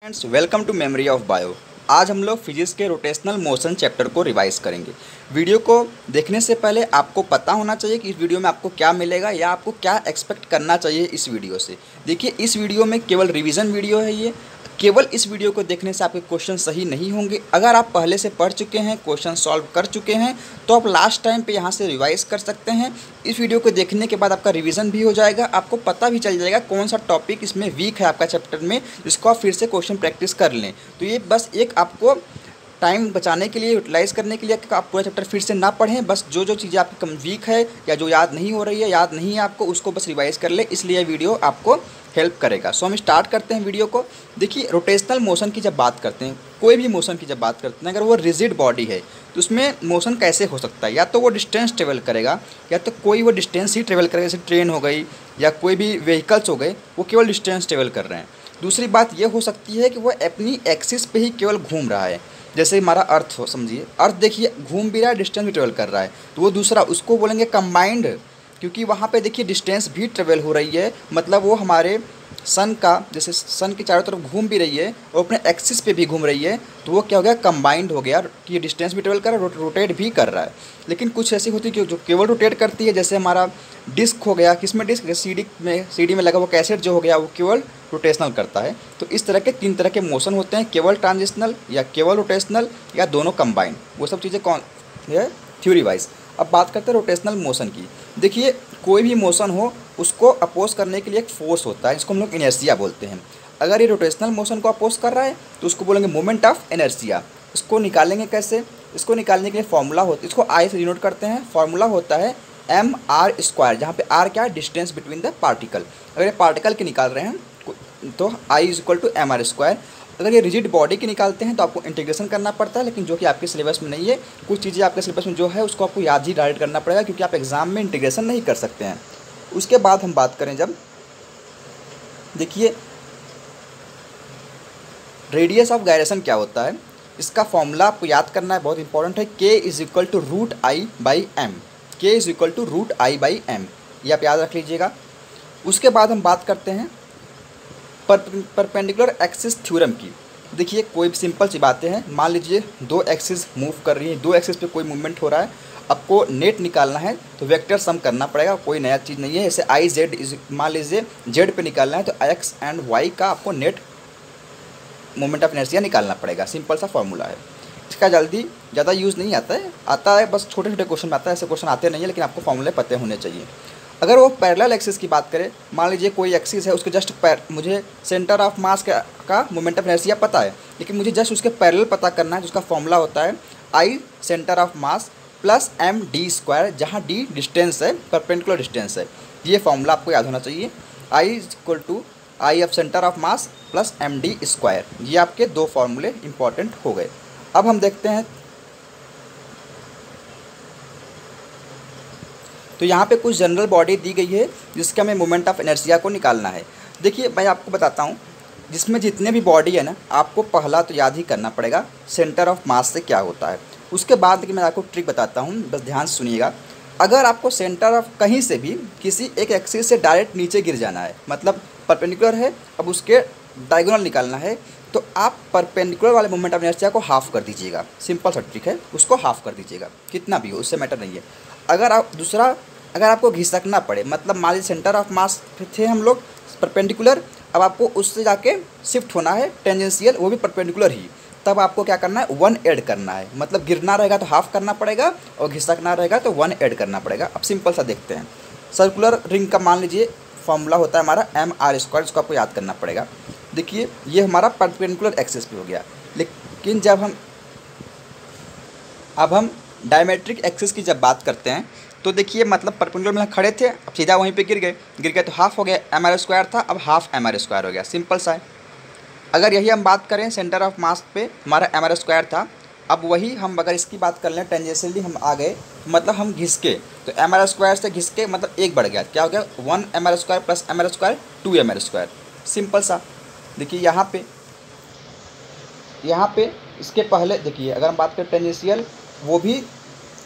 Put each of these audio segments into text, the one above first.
Friends, welcome to memory of bio. आज हम लोग फिजिक्स के रोटेशनल मोशन चैप्टर को रिवाइज करेंगे। वीडियो को देखने से पहले आपको पता होना चाहिए कि इस वीडियो में आपको क्या मिलेगा या आपको क्या एक्सपेक्ट करना चाहिए इस वीडियो से। देखिए, इस वीडियो में केवल रिवीजन वीडियो है। ये केवल इस वीडियो को देखने से आपके क्वेश्चन सही नहीं होंगे। अगर आप पहले से पढ़ चुके हैं, क्वेश्चन सॉल्व कर चुके हैं, तो आप लास्ट टाइम पे यहाँ से रिवाइज कर सकते हैं। इस वीडियो को देखने के बाद आपका रिवीजन भी हो जाएगा, आपको पता भी चल जाएगा कौन सा टॉपिक इसमें वीक है आपका चैप्टर में, जिसको आप फिर से क्वेश्चन प्रैक्टिस कर लें। तो ये बस एक आपको टाइम बचाने के लिए, यूटिलाइज़ करने के लिए कि आप पूरा चैप्टर फिर से ना पढ़ें, बस जो जो चीज़ें आपकी कम वीक है या जो याद नहीं हो रही है, याद नहीं है आपको, उसको बस रिवाइज़ कर ले। इसलिए वीडियो आपको हेल्प करेगा। सो हम स्टार्ट करते हैं वीडियो को। देखिए, रोटेशनल मोशन की जब बात करते हैं, कोई भी मोशन की जब बात करते हैं, अगर वो रिजिड बॉडी है तो उसमें मोशन कैसे हो सकता है? या तो वो डिस्टेंस ट्रेवल करेगा, या तो कोई वो डिस्टेंस ही ट्रेवल करेगा, जैसे ट्रेन हो गई या कोई भी व्हीकल्स हो गए, वो केवल डिस्टेंस ट्रेवल कर रहे हैं। दूसरी बात ये हो सकती है कि वो अपनी एक्सिस पे ही केवल घूम रहा है। जैसे हमारा अर्थ हो, समझिए अर्थ देखिए घूम भी रहा है, डिस्टेंस भी ट्रेवल कर रहा है, तो वो दूसरा, उसको बोलेंगे कंबाइंड, क्योंकि वहाँ पे देखिए डिस्टेंस भी ट्रेवल हो रही है। मतलब वो हमारे सन का, जैसे सन के चारों तरफ घूम भी रही है और अपने एक्सिस पे भी घूम रही है, तो वो क्या हो गया, कंबाइंड हो गया कि ये डिस्टेंस भी ट्रेवल कर रहा है, रोटेट भी कर रहा है। लेकिन कुछ ऐसी होती है जो केवल रोटेट करती है, जैसे हमारा डिस्क हो गया, किसमें डिस्क, सीडी में लगा वो कैसेट जो हो गया, वो केवल रोटेशनल करता है। तो इस तरह के तीन तरह के मोशन होते हैं, केवल ट्रांजिशनल या केवल रोटेशनल या दोनों कंबाइंड। वो सब चीज़ें कौन है थ्योरी वाइज। अब बात करते हैं रोटेशनल मोशन की। देखिए, कोई भी मोशन हो उसको अपोज करने के लिए एक फोर्स होता है, जिसको हम लोग इनर्शिया बोलते हैं। अगर ये रोटेशनल मोशन को अपोज कर रहा है तो उसको बोलेंगे मोमेंट ऑफ इनर्शिया। इसको निकालेंगे कैसे? इसको निकालने के लिए फॉर्मूला होता है, इसको आई से डिनोट करते हैं। फॉर्मूला होता है एम आर स्क्वायर, जहाँ पे आर क्या है, डिस्टेंस बिटवीन द पार्टिकल। अगर ये पार्टिकल के निकाल रहे हैं तो I is equal to M are square. अगर ये रिजिड बॉडी की निकालते हैं तो आपको इंटीग्रेशन करना पड़ता है, लेकिन जो कि आपके सिलेबस में नहीं है। कुछ चीज़ें आपके सिलेबस में जो है उसको आपको याद ही डायरेक्ट करना पड़ेगा, क्योंकि आप एग्जाम में इंटीग्रेशन नहीं कर सकते हैं। उसके बाद हम बात करें, जब देखिए रेडियस ऑफ गायरेशन क्या होता है, इसका फॉर्मूला आपको याद करना है, बहुत इंपॉर्टेंट है। K is equal to root I by M. K is equal to root I by M, ये आप याद रख लीजिएगा। उसके बाद हम बात करते हैं परपेंडिकुलर एक्सिस थ्योरम की। देखिए, कोई सिंपल सी बातें हैं। मान लीजिए दो एक्सिस मूव कर रही है, दो एक्सिस पे कोई मूवमेंट हो रहा है, आपको नेट निकालना है तो वेक्टर सम करना पड़ेगा, कोई नया चीज़ नहीं है। जैसे आई जेड इज, मान लीजिए जेड पे निकालना है तो एक्स एंड वाई का आपको नेट मोमेंट ऑफ इनर्शिया निकालना पड़ेगा। सिंपल सा फॉर्मूला है। इसका जल्दी ज़्यादा यूज़ नहीं आता है बस छोटे छोटे क्वेश्चन में आता है, ऐसे क्वेश्चन आते नहीं है, लेकिन आपको फॉर्मूले पते होने चाहिए। अगर वो पैरेलल एक्सिस की बात करें, मान लीजिए कोई एक्सिस है, उसके जस्ट मुझे सेंटर ऑफ मास का मोमेंट ऑफ इनर्शिया पता है, लेकिन मुझे जस्ट उसके पैरेलल पता करना है, जिसका फॉर्मूला होता है I centre of mass plus M D square, जहाँ डी डिस्टेंस है, परपेंडिकुलर डिस्टेंस है। ये फॉर्मूला आपको याद होना चाहिए। I is equal to I of centre of mass plus M D square. ये आपके दो फॉर्मूले इंपॉर्टेंट हो गए। अब हम देखते हैं, तो यहाँ पे कुछ जनरल बॉडी दी गई है जिसके हमें मोमेंट ऑफ इनर्शिया को निकालना है। देखिए, मैं आपको बताता हूँ, जिसमें जितने भी बॉडी है ना, आपको पहला तो याद ही करना पड़ेगा सेंटर ऑफ मास से क्या होता है। उसके बाद कि मैं आपको ट्रिक बताता हूँ, बस ध्यान से सुनिएगा। अगर आपको सेंटर ऑफ कहीं से भी किसी एक एक्सिस से डायरेक्ट नीचे गिर जाना है, मतलब परपेंडिकुलर है, अब उसके डायगोनल निकालना है, तो आप परपेंडिकुलर वाले मोमेंट ऑफ इनर्शिया को हाफ कर दीजिएगा। सिंपल सा ट्रिक है, उसको हाफ कर दीजिएगा, कितना भी हो उससे मैटर नहीं है। अगर आपको घिसकना पड़े, मतलब मान लीजिए सेंटर ऑफ मास थे हम लोग परपेंडिकुलर, अब आपको उससे जाके शिफ्ट होना है टेंजेंशियल, वो भी परपेंडिकुलर ही, तब आपको क्या करना है, 1 ऐड करना है। मतलब गिरना रहेगा तो हाफ करना पड़ेगा और घिसकना रहेगा तो 1 ऐड करना पड़ेगा। अब सिंपल सा देखते हैं। सर्कुलर रिंग का मान लीजिए फॉर्मूला होता है हमारा एम आर स्क्वायर, इसको आपको याद करना पड़ेगा। देखिए, ये हमारा परपेंडिकुलर एक्सिस पे हो गया, लेकिन जब हम डायमेट्रिक एक्सिस की जब बात करते हैं, तो देखिए मतलब परपेंडिकुलर में खड़े थे, अब सीधा वहीं पे गिर गए तो हाफ हो गया, एम आर स्क्वायर था, अब हाफ एम आर स्क्वायर हो गया। सिंपल सा है। अगर यही हम बात करें सेंटर ऑफ मास पे हमारा एम आर स्क्वायर था, अब वही हम अगर इसकी बात कर लें, टेंजेंशियली हम आ गए, मतलब हम घिसके, तो एम आर स्क्वायर से घिसके मतलब एक बढ़ गया, क्या हो गया, 1 m are square plus m are square 2 m are square. Simple सा। देखिए यहाँ पे इसके पहले देखिए, अगर हम बात करें टेंजेंशियल, वो भी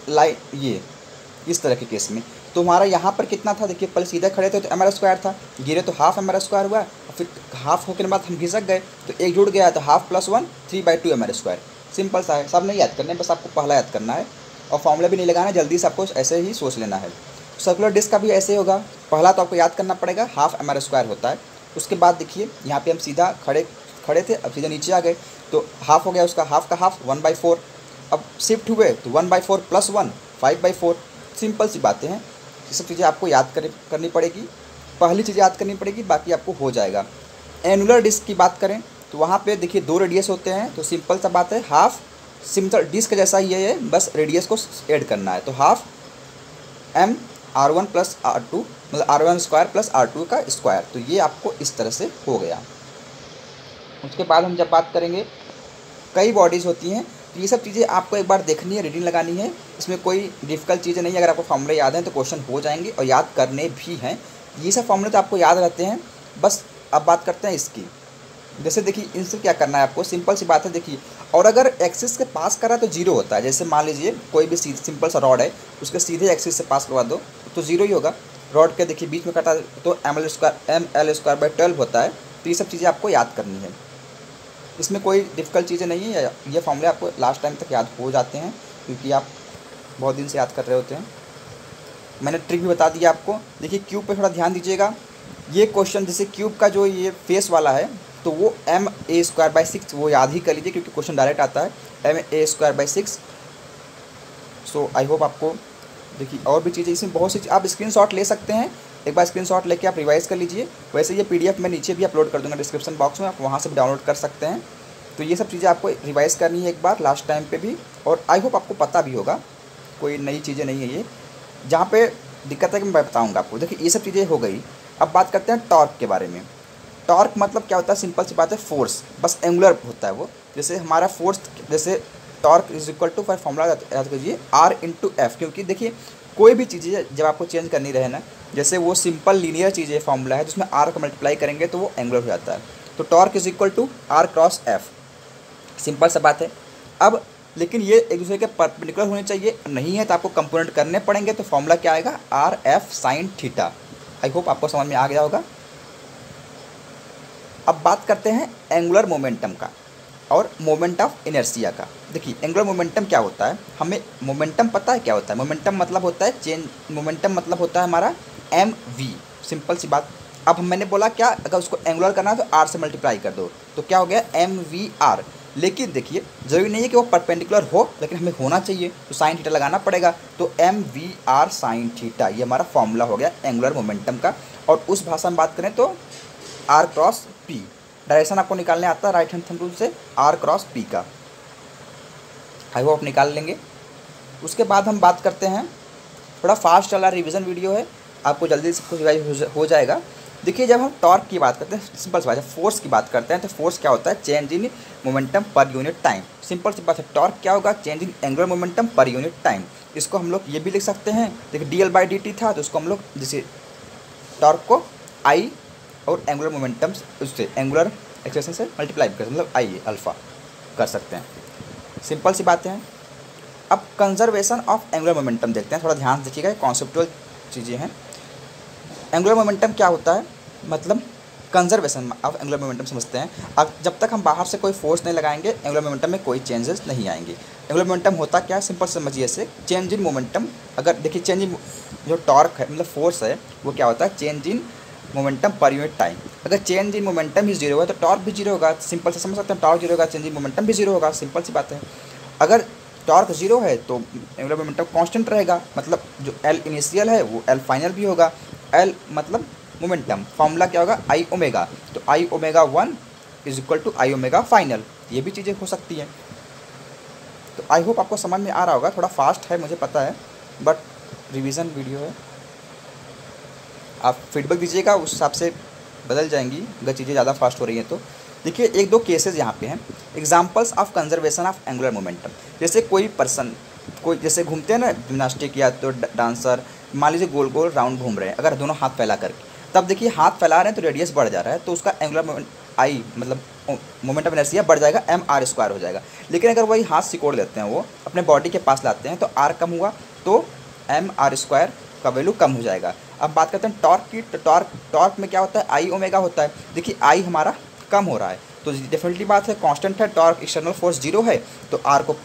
लाइन ये इस तरह के केस में, तो हमारा यहाँ पर कितना था, देखिए पहले सीधे खड़े थे तो एम आर स्क्वायर था, गिरे तो हाफ एम आर स्क्वायर हुआ, और फिर हाफ होने के बाद हम घिसक गए तो एक जुड़ गया, तो half plus 1 3/2 m are square. Simple सा है, सब नहीं याद करना है, बस आपको पहला याद करना है और फॉर्मूला भी नहीं लगाना है, जल्दी से आपको ऐसे ही सोच लेना है। सर्कुलर डिस्क का भी ऐसे ही होगा, पहला तो आपको याद करना पड़ेगा हाफ एम आर स्क्वायर होता है। उसके बाद देखिए यहाँ पे हम सीधा खड़े थे, अब सीधे नीचे आ गए तो हाफ हो गया, उसका हाफ का हाफ 1/4। अब शिफ्ट हुए तो 1/4 + 1 5/4। सिंपल सी बातें हैं, ये सब चीज़ें आपको याद करनी पड़ेगी, पहली चीज़ याद करनी पड़ेगी, बाकी आपको हो जाएगा। एनुलर डिस्क की बात करें तो वहाँ पे देखिए 2 रेडियस होते हैं, तो सिंपल सा बात है हाफ सिंपल डिस्क जैसा ही है, बस रेडियस को ऐड करना है, तो हाफ m r1 + r2 मतलब r1² + r2 का स्क्वायर। तो ये आपको इस तरह से हो गया। उसके बाद हम जब बात करेंगे, कई बॉडीज़ होती हैं, तो ये सब चीज़ें आपको एक बार देखनी है, रीडिंग लगानी है, इसमें कोई डिफ़िकल्ट चीज़ें नहीं है। अगर आपको फॉर्मूले याद हैं तो क्वेश्चन हो जाएंगे और याद करने भी हैं, ये सब फॉर्मूले तो आपको याद रहते हैं। बस अब बात करते हैं इसकी, जैसे देखिए इनसे क्या करना है आपको, सिंपल सी बात है देखिए, और अगर एक्सिस के पास करा तो जीरो होता है। जैसे मान लीजिए कोई भी सिंपल सा रॉड है, उसके सीधे एक्सिस से पास करवा दो तो जीरो ही होगा। रॉड के देखिए बीच में कटा तो ml² होता है। तो ये सब चीज़ें आपको याद करनी है, इसमें कोई डिफ़िकल्ट चीज़ें नहीं है, ये फॉर्मूले आपको लास्ट टाइम तक याद हो जाते हैं क्योंकि आप बहुत दिन से याद कर रहे होते हैं। मैंने ट्रिक भी बता दिया आपको। देखिए क्यूब पे थोड़ा ध्यान दीजिएगा, ये क्वेश्चन जैसे क्यूब का जो ये फेस वाला है तो वो ma²/6 वो याद ही कर लीजिए क्योंकि क्वेश्चन डायरेक्ट आता है ma²/6। सो आई होप आपको देखिए और भी चीज़ें इसमें बहुत सी आप स्क्रीनशॉट ले सकते हैं, एक बार स्क्रीनशॉट लेके आप रिवाइज़ कर लीजिए। वैसे ये PDF मैं नीचे भी अपलोड कर दूंगा डिस्क्रिप्शन बॉक्स में, आप वहाँ से भी डाउनलोड कर सकते हैं। तो ये सब चीज़ें आपको रिवाइज़ करनी है एक बार लास्ट टाइम पे भी, और आई होप आपको पता भी होगा, कोई नई चीज़ें नहीं है ये। जहाँ पे दिक्कत है कि मैं बताऊँगा आपको। देखिए ये सब चीज़ें हो गई, अब बात करते हैं टॉर्क के बारे में। टॉर्क मतलब क्या होता है, सिंपल सी बात है फोर्स, बस एंगुलर होता है वो। जैसे हमारा फोर्स, जैसे टॉर्क = फिर फॉर्मूला याद कीजिए R/F, क्योंकि देखिए कोई भी चीज़ें जब आपको चेंज करनी रहे ना, जैसे वो सिंपल लीनियर चीज़ें फॉर्मूला है जिसमें R का मल्टीप्लाई करेंगे तो वो एंगुलर हो जाता है। तो टॉर्क = R×F, सिंपल सा बात है। अब लेकिन ये एक दूसरे के परपेंडिकुलर होने चाहिए, नहीं है तो आपको कंपोनेंट करने पड़ेंगे, तो फॉर्मूला क्या आएगा RF sin theta. I hope आपको समझ में आ गया होगा। अब बात करते हैं एंगुलर मोमेंटम का और मोमेंट ऑफ इनर्शिया का। देखिए एंगुलर मोमेंटम क्या होता है, हमें मोमेंटम पता है क्या होता है। मोमेंटम मतलब होता है चेंज, मोमेंटम मतलब होता है हमारा mv, सिंपल सी बात। अब मैंने बोला क्या, अगर उसको एंगुलर करना है तो r से मल्टीप्लाई कर दो, तो क्या हो गया mvr। लेकिन देखिए ज़रूरी नहीं है कि वो परपेंडिकुलर हो, लेकिन हमें होना चाहिए तो साइन थीटा लगाना पड़ेगा, तो mvr sin थीटा, ये हमारा फॉर्मूला हो गया एंगुलर मोमेंटम का। और उस भाषा में बात करें तो R×P, डायरेक्शन आपको निकालने आता है राइट हैंड थंब रूल से R×P का, आई होप निकाल लेंगे। उसके बाद हम बात करते हैं, थोड़ा फास्ट चला रिवीजन वीडियो है, आपको जल्दी से कुछ रिवाइज हो जाएगा। देखिए जब हम टॉर्क की बात करते हैं, सिंपल सी बात है, फोर्स की बात करते हैं तो फोर्स क्या होता है, change in momentum per unit time. Simple सी बात है, टॉर्क क्या होगा, change in angular momentum per unit time. इसको हम लोग ये भी लिख सकते हैं, देखिए dl/dt था तो उसको हम लोग जैसे टॉर्क को I और एंगुलर मोमेंटम उससे एंगुलर एक्सेलेरेशन से मल्टीप्लाई कर, मतलब I अल्फ़ा कर सकते हैं, सिंपल सी बातें हैं। अब कंजर्वेशन ऑफ एंगुलर मोमेंटम देखते हैं, थोड़ा ध्यान से देखिएगा, कॉन्सेप्चुअल चीज़ें हैं। एंगुलर मोमेंटम क्या होता है, मतलब कंजर्वेशन ऑफ एंगुलर मोमेंटम समझते हैं। अब जब तक हम बाहर से कोई फोर्स नहीं लगाएंगे एंगुलर मोमेंटम में कोई चेंजेस नहीं आएंगे। एंगुलर मोमेंटम होता क्या है, सिंपल समझिए ऐसे, चेंज इन मोमेंटम। अगर देखिए चेंज इन जो टॉर्क है मतलब फोर्स है वो क्या होता है, change in momentum per unit time. अगर चेंज इन मोमेंटम ही जीरो है तो टॉर्क भी जीरो होगा, सिंपल से समझ सकते हैं, टॉर्क जीरो होगा, चेंज इन मोमेंटम भी जीरो होगा, सिंपल सी बात है। अगर टॉर्क जीरो है तो एंगुलर मोमेंटम कांस्टेंट रहेगा, मतलब जो एल इनिशियल है वो एल फाइनल भी होगा। एल मतलब मोमेंटम, फॉर्मूला क्या होगा I ओमेगा, तो I omega 1 = I omega final, ये भी चीज़ें हो सकती हैं। तो आई होप आपको समझ में आ रहा होगा, थोड़ा फास्ट है मुझे पता है, बट रिवीजन वीडियो है, आप फीडबैक दीजिएगा, उस हिसाब से बदल जाएंगी अगर चीज़ें ज़्यादा फास्ट हो रही हैं तो। देखिए एक दो केसेस यहाँ पे हैं, examples of conservation of angular momentum. जैसे कोई पर्सन, कोई जैसे घूमते हैं ना जिम्नास्टिक या तो डांसर, मान लीजिए गोल गोल राउंड घूम रहे हैं, अगर दोनों हाथ फैला करके, तब देखिए हाथ फैला रहे हैं तो रेडियस बढ़ जा रहा है, तो उसका एंगुलर मोमेंट I मतलब मोमेंट ऑफ इनर्शिया बढ़ जाएगा, mr² हो जाएगा। लेकिन अगर वही हाथ सिकोड़ लेते हैं, वो अपने बॉडी के पास लाते हैं तो r कम हुआ तो mr² का वैल्यू कम हो जाएगा। अब बात करते हैं टॉर्क की, तो टॉर्क में क्या होता है, आई ओमेगा होता है। देखिए आई हमारा कम हो रहा है, तो डेफिनेटली बात है कांस्टेंट है, टॉर्क एक्सटर्नल फोर्स 0 है, तो आर को,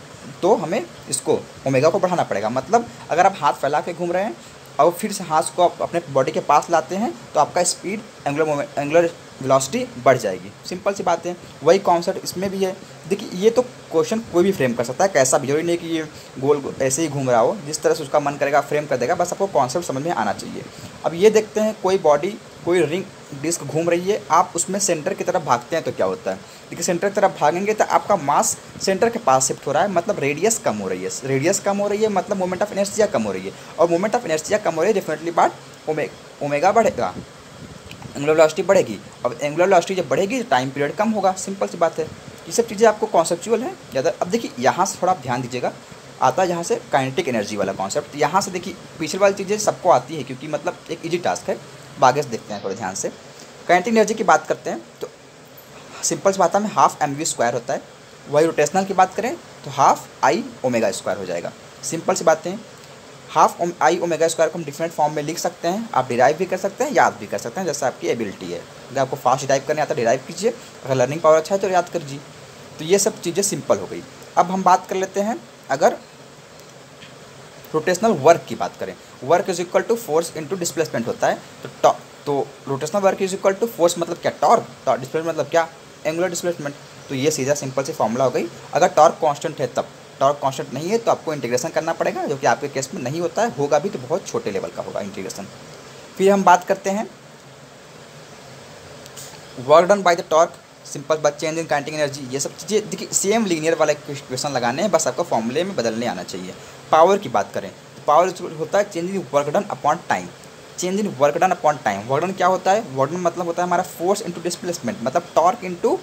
तो हमें इसको ओमेगा को बढ़ाना पड़ेगा। मतलब अगर आप हाथ फैला के घूम रहे हैं और फिर से हाथ को आप अपने बॉडी के पास लाते हैं तो आपका स्पीड, एंगुलर वेलोसिटी बढ़ जाएगी। सिंपल सी बात है, वही कॉन्सेप्ट इसमें भी है। देखिए ये तो क्वेश्चन कोई भी फ्रेम कर सकता है, कैसा भी, जरूरी नहीं कि ये गोल ऐसे ही घूम रहा हो, जिस तरह से उसका मन करेगा फ्रेम कर देगा, बस आपको कॉन्सेप्ट समझ में आना चाहिए। अब ये देखते हैं कोई बॉडी, कोई रिंग डिस्क घूम रही है, आप उसमें सेंटर की तरफ भागते हैं तो क्या होता है। देखिए सेंटर की तरफ भागेंगे तो आपका मास सेंटर के पास शिफ्ट हो रहा है, मतलब रेडियस कम हो रही है। रेडियस कम हो रही है मतलब मोमेंट ऑफ इनर्शिया कम हो रही है, और मोमेंट ऑफ इनर्शिया कम हो रही है, डेफिनेटली बात ओमेगा बढ़ेगा, एंगुलर वेलोसिटी बढ़ेगी। अब एंगुलर वेलोसिटी जब बढ़ेगी तो टाइम पीरियड कम होगा, सिंपल सी बात है। ये सब चीज़ें आपको कॉन्सेप्चुअल है ज़्यादा। अब देखिए यहाँ से थोड़ा आप ध्यान दीजिएगा, आता है यहाँ से काइनेटिक एनर्जी वाला कॉन्सेप्ट। यहाँ से देखिए पिछले वाली चीज़ें सबको आती है क्योंकि मतलब एक इजी टास्क है। अब आगे से देखते हैं थोड़े ध्यान से। काइनेटिक एनर्जी की बात करते हैं तो सिंपल सी बात है, हाफ mv² होता है। वही रोटेशनल की बात करें तो हाफ आई ओमेगा स्क्वायर हो जाएगा। सिंपल सी बातें, हाफ आई ओमेगा स्क्वायर को हम डिफरेंट फॉर्म में लिख सकते हैं। आप डिराइव भी कर सकते हैं, याद भी कर सकते हैं, जैसा आपकी एबिलिटी है। अगर आपको फास्ट डिराइव करने आता है डिराइव कीजिए, अगर लर्निंग पावर अच्छा है तो याद करिए। तो ये सब चीज़ें सिंपल हो गई। अब हम बात कर लेते हैं, अगर रोटेशनल वर्क की बात करें, work is equal to force into displacement होता है। तो rotational work is equal to force मतलब क्या, टॉर्क, डिस्प्लेसमेंट मतलब क्या, एंगुलर डिस्प्लेसमेंट। तो ये सीधा सिंपल सी फॉर्मूला हो गई। अगर टॉर्क कांस्टेंट है तब, टॉर्क कांस्टेंट नहीं है तो आपको इंटीग्रेशन करना पड़ेगा, जो कि आपके केस में नहीं होता है, होगा भी तो बहुत छोटे लेवल का होगा इंटीग्रेशन। फिर हम बात करते हैं work done by the torque, simple बात, चेंज इन काइनेटिक एनर्जी। ये सब चीज़ें देखिए सेम लीनियर वाला क्वेश्चन लगाने हैं, बस आपको फॉर्मूले में बदलने आना चाहिए। पावर की बात करें तो पावर होता है change in work done upon time. Change in work done upon time, work done क्या होता है, वर्क डन मतलब होता है हमारा फोर्स इंटू डिस्प्लेसमेंट, मतलब टॉर्क इंटू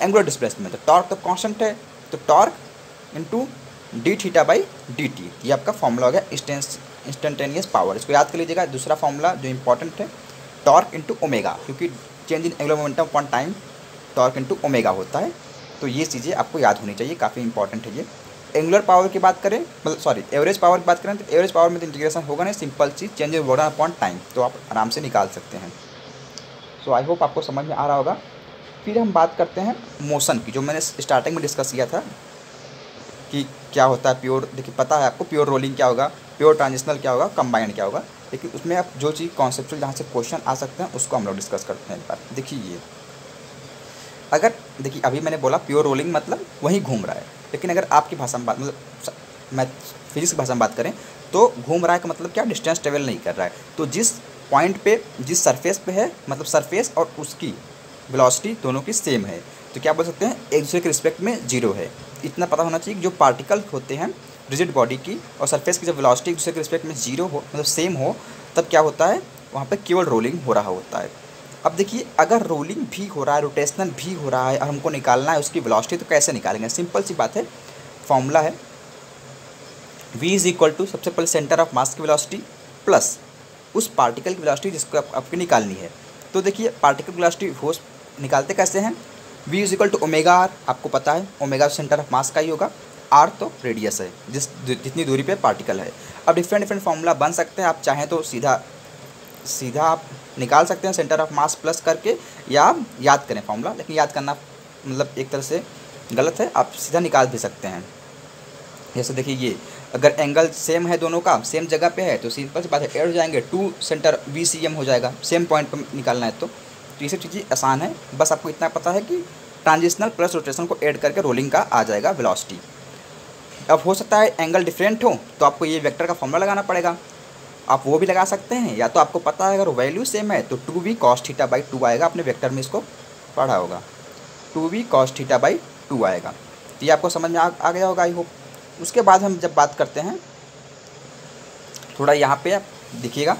एंगुलर डिस्प्लेसमेंट। तो टॉर्क तो कांस्टेंट है, तो torque into D theta by D T, ये आपका फॉर्मूला हो गया इंस्टेंटेनियस पावर। इसको याद कर लीजिएगा। दूसरा फॉर्मूला जो इंपॉर्टेंट है, टॉर्क इंटू ओमेगा, क्योंकि change in angular momentum upon time torque into omega होता है। तो ये चीज़ें आपको याद होनी चाहिए, काफ़ी इंपॉर्टेंट है ये। एंगुलर पावर की बात करें, मतलब सॉरी एवरेज पावर की बात करें तो एवरेज पावर में तो इंटीग्रेशन होगा नहीं, simple cheese change in work done upon time, तो आप आराम से निकाल सकते हैं। सो आई होप आपको समझ में आ रहा होगा। फिर हम बात करते हैं मोशन की, जो मैंने स्टार्टिंग में डिस्कस किया था कि क्या होता है प्योर। देखिए पता है आपको प्योर रोलिंग क्या होगा, प्योर ट्रांजिशनल क्या होगा, कंबाइंड क्या होगा, लेकिन उसमें आप जो चीज़ कॉन्सेप्चुअल जहाँ से क्वेश्चन आ सकते हैं उसको हम लोग डिस्कस करते हैं एक बार। देखिए ये अगर देखिए अभी मैंने बोला प्योर रोलिंग मतलब वहीं घूम रहा है, लेकिन अगर आपकी भाषा में बात, मतलब मैं फिजिक्स की भाषा में बात करें तो घूम रहा है का मतलब क्या, डिस्टेंस ट्रेवल नहीं कर रहा है। तो जिस पॉइंट पे, जिस सरफेस पे है, मतलब सरफेस और उसकी वेलोसिटी दोनों की सेम है, तो क्या बोल सकते हैं, एक दूसरे के रिस्पेक्ट में जीरो है। इतना पता होना चाहिए कि जो पार्टिकल होते हैं रिजिड बॉडी की और सरफेस की जब वेलोसिटी एक दूसरे के रिस्पेक्ट में जीरो हो, मतलब सेम हो, तब क्या होता है, वहाँ पे केवल रोलिंग हो रहा होता है। अब देखिए अगर रोलिंग भी हो रहा है, रोटेशनल भी हो रहा है और हमको निकालना है उसकी वेलोसिटी, तो कैसे निकालेंगे, सिंपल सी बात है, फॉर्मूला है v इज इक्वल टू सबसे पहले सेंटर ऑफ मास की वेलोसिटी प्लस उस पार्टिकल की वेलोसिटी जिसको आपको निकालनी है। तो देखिए पार्टिकल की वेलोसिटी हो निकालते कैसे हैं, v is equal to omega r, आपको पता है ओमेगा सेंटर ऑफ मास का ही होगा, आर तो रेडियस है जितनी दूरी पे पार्टिकल है। अब डिफरेंट फार्मूला बन सकते हैं, आप चाहें तो सीधा आप निकाल सकते हैं सेंटर ऑफ मास प्लस करके, या आप याद करें फार्मूला, लेकिन याद करना मतलब एक तरह से गलत है, आप सीधा निकाल भी सकते हैं। जैसे देखिए ये अगर एंगल सेम है, दोनों का सेम जगह पे है, तो सिंपल सी बात है ऐड हो जाएंगे, 2 सेंटर VCM हो जाएगा, सेम पॉइंट पर निकालना है। तो ये सब चीज़ें आसान है, बस आपको इतना पता है कि ट्रांजिशनल प्लस रोटेशन को ऐड करके रोलिंग का आ जाएगा वेलोसिटी। अब हो सकता है एंगल डिफरेंट हो तो आपको ये वेक्टर का फॉर्मूला लगाना पड़ेगा, आप वो भी लगा सकते हैं, या तो आपको पता है अगर वैल्यू सेम है तो 2v cos थीटा बाई 2 आएगा, आपने वेक्टर में इसको पढ़ा होगा, 2v cos थीटा बाई 2 आएगा। तो ये आपको समझ में आ गया होगा आई होप। उसके बाद हम जब बात करते हैं, थोड़ा यहाँ पे आप देखिएगा,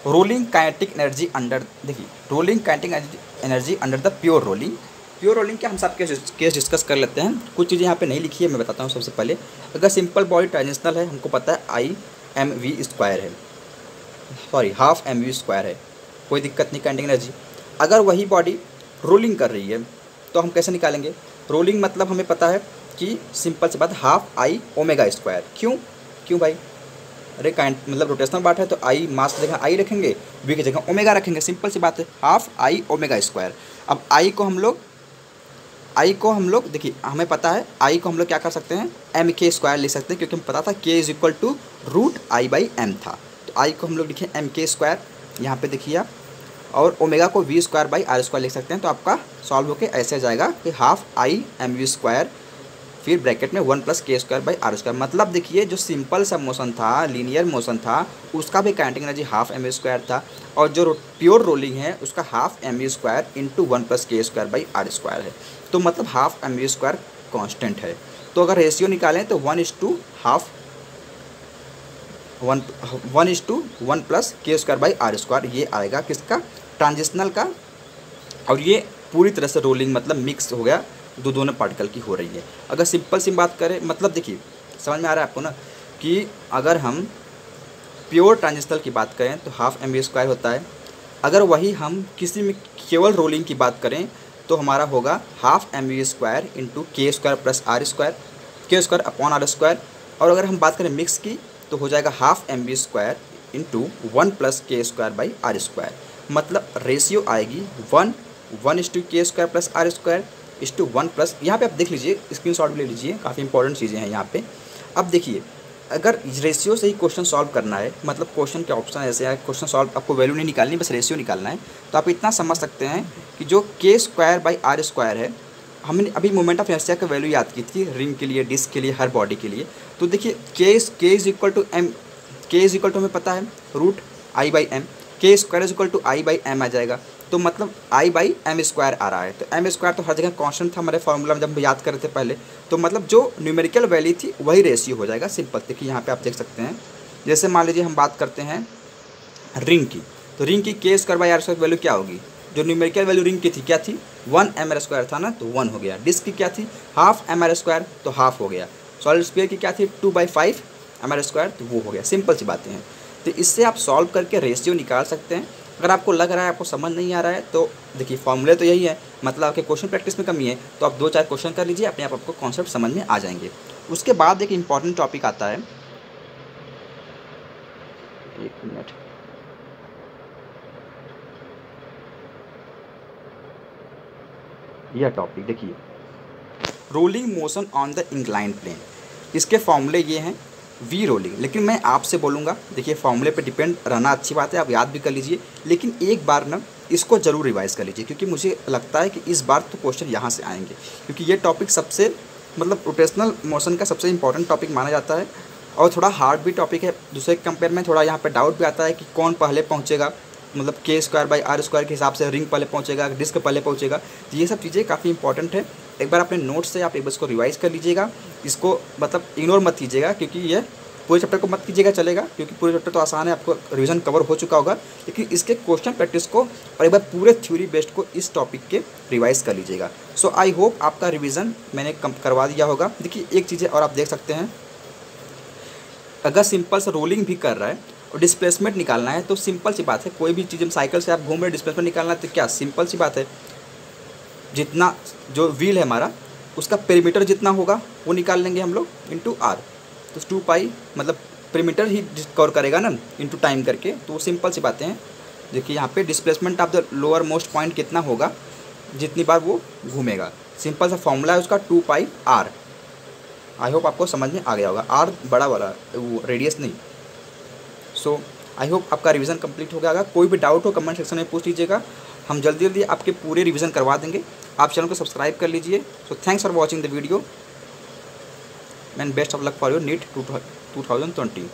रोलिंग काइनेटिक एनर्जी अंडर, देखिए rolling kinetic energy under the pure rolling. Pure rolling क्या हम सब केस डिस्कस कर लेते हैं। कुछ चीज़ें यहाँ पे नहीं लिखी है, मैं बताता हूँ। सबसे पहले अगर सिंपल बॉडी ट्रांजिशनल है, हमको पता है ImV² है, सॉरी हाफ mv² है, कोई दिक्कत नहीं काइनेटिक एनर्जी। अगर वही बॉडी रोलिंग कर रही है तो हम कैसे निकालेंगे, रोलिंग मतलब हमें पता है कि सिंपल सी बात हाफ I ओमेगा स्क्वायर। क्यों भाई, अरे मतलब रोटेशनल पार्ट है तो आई मास की जगह आई रखेंगे, वी की जगह ओमेगा रखेंगे, सिंपल सी बात है, हाफ आई ओमेगा स्क्वायर। अब आई को हम लोग देखिए हमें पता है आई को हम लोग क्या कर सकते हैं, एम के स्क्वायर ले सकते हैं, क्योंकि हमें पता था k is equal to root I by m था। तो आई को हम लोग लिखें एम के स्क्वायर, यहाँ पे देखिए आप, और ओमेगा को v square by r square लिख सकते हैं। तो आपका सॉल्व होकर ऐसे जाएगा कि half I m v square फिर ब्रैकेट में 1 plus k square by r square. मतलब देखिए जो सिंपल सा मोशन था, लीनियर मोशन था, उसका भी kinetic energy half m v square था, और जो प्योर रोलिंग है उसका half m v square into 1 plus k square by r square है। तो मतलब half m v square constant है। तो अगर रेशियो निकालें तो 1:1 plus k square by r square, ये आएगा किसका, ट्रांजिशनल का। और ये पूरी तरह से रोलिंग मतलब मिक्स हो गया, दोनों पार्टिकल की हो रही है। अगर सिंपल सी बात करें, मतलब देखिए समझ में आ रहा है आपको ना, कि अगर हम प्योर ट्रांजिशनल की बात करें तो हाफ एम वी स्क्वायर होता है। अगर वही हम किसी में केवल रोलिंग की बात करें तो हमारा होगा half m v square into k square plus r square, k square upon r square. और अगर हम बात करें मिक्स की तो हो जाएगा half m v square into 1 plus k square by r square. मतलब रेशियो आएगी 1:1 k square plus r square is to 1 plus, यहाँ पे आप देख लीजिए, स्क्रीनशॉट भी ले लीजिए, काफ़ी इंपॉर्टेंट चीज़ें हैं यहाँ पे। अब देखिए अगर रेशियो से ही क्वेश्चन सॉल्व करना है, मतलब क्वेश्चन के ऑप्शन ऐसे है, क्वेश्चन सॉल्व आपको वैल्यू नहीं निकालनी, बस रेशियो निकालना है, तो आप इतना समझ सकते हैं कि जो के स्क्वायर बाई आर स्क्वायर है, हमने अभी मोमेंट ऑफ इनर्शिया का वैल्यू याद की थी रिंग के लिए, डिस्क के लिए, हर बॉडी के लिए। तो देखिए K is equal to M, K is equal to हमें पता है root I by M, K square is equal to I by M आ जाएगा। तो मतलब आई बाई एम स्क्वायर आ रहा है। तो एम स्क्वायर तो हर जगह कांस्टेंट था हमारे फॉर्मूला में जब हम याद कर रहे थे पहले। तो मतलब जो न्यूमेरिकल वैल्यू थी वही रेशियो हो जाएगा, सिंपल। देखिए यहाँ पे आप देख सकते हैं, जैसे मान लीजिए हम बात करते हैं रिंग की, तो रिंग की k square by r square value क्या होगी, जो न्यूमेरिकल वैल्यू रिंग की थी क्या थी, 1 एम आर स्क्वायर था ना, तो 1 हो गया। डिस्क की क्या थी, हाफ एम आर स्क्वायर, तो हाफ हो गया। सॉलिड स्फीयर की क्या थी, 2/5 एम आर स्क्वायर, तो वो हो गया। सिंपल सी बातें हैं। तो इससे आप सॉल्व करके रेशियो निकाल सकते हैं। अगर आपको लग रहा है आपको समझ नहीं आ रहा है तो देखिए फॉर्मूले तो यही है, मतलब आपके क्वेश्चन प्रैक्टिस में कमी है, तो आप 2-4 क्वेश्चन कर लीजिए, अपने आप आपको कॉन्सेप्ट समझ में आ जाएंगे। उसके बाद एक इम्पॉर्टेंट टॉपिक आता है, एक मिनट, यह टॉपिक देखिए, rolling motion on the incline plane. इसके फॉर्मूले ये हैं, वी रोलिंग। लेकिन मैं आपसे बोलूँगा, देखिए फॉर्मूले पे डिपेंड रहना अच्छी बात है, आप याद भी कर लीजिए, लेकिन एक बार ना इसको ज़रूर रिवाइज कर लीजिए, क्योंकि मुझे लगता है कि इस बार तो क्वेश्चन यहाँ से आएंगे, क्योंकि ये टॉपिक सबसे मतलब रोटेशनल मोशन का सबसे इंपॉर्टेंट टॉपिक माना जाता है, और थोड़ा हार्ड भी टॉपिक है दूसरे के कंपेयर में। थोड़ा यहाँ पर डाउट भी आता है कि कौन पहले पहुँचेगा, मतलब के स्क्वायर बाई आर स्क्वायर के हिसाब से रिंग पहले पहुँचेगा, डिस्क पहले पहुँचेगा। तो ये सब चीज़ें काफ़ी इंपॉर्टेंट है। एक बार अपने नोट्स से आप एक बार इसको रिवाइज़ कर लीजिएगा, इसको मतलब इग्नोर मत कीजिएगा, क्योंकि ये पूरे चैप्टर को मत कीजिएगा चलेगा, क्योंकि पूरे चैप्टर तो आसान है, आपको रिवीजन कवर हो चुका होगा, लेकिन इसके क्वेश्चन प्रैक्टिस को और एक बार पूरे थ्योरी बेस्ड को इस टॉपिक के रिवाइज कर लीजिएगा। सो आई होप आपका रिवीजन मैंने करवा दिया होगा। देखिए एक चीज़ और आप देख सकते हैं, अगर सिंपल से रोलिंग भी कर रहा है और डिस्प्लेसमेंट निकालना है तो सिंपल सी बात है, कोई भी चीज़ साइकिल से आप घूम रहे डिस्प्लेसमेंट निकालना है तो क्या सिंपल सी बात है, जितना जो व्हील है हमारा उसका पेरीमीटर जितना होगा वो निकाल लेंगे हम लोग इंटू आर। तो 2 मतलब पेरीमीटर ही कवर करेगा ना इंटू टाइम करके, तो वो सिंपल सी बातें हैं। देखिए यहाँ पे displacement of the lower most point कितना होगा, जितनी बार वो घूमेगा, सिंपल सा फॉर्मूला है उसका 2πr। आई होप आपको समझ में आ गया होगा, आर बड़ा वाला वो रेडियस नहीं। सो आई होप आपका रिवीजन कंप्लीट हो गया होगा। कोई भी डाउट हो कमेंट सेक्शन में पूछ लीजिएगा, हम जल्दी जल्दी आपके पूरे रिवीजन करवा देंगे। आप चैनल को सब्सक्राइब कर लीजिए। So thanks for watching the video and best of luck for your NEET 2020।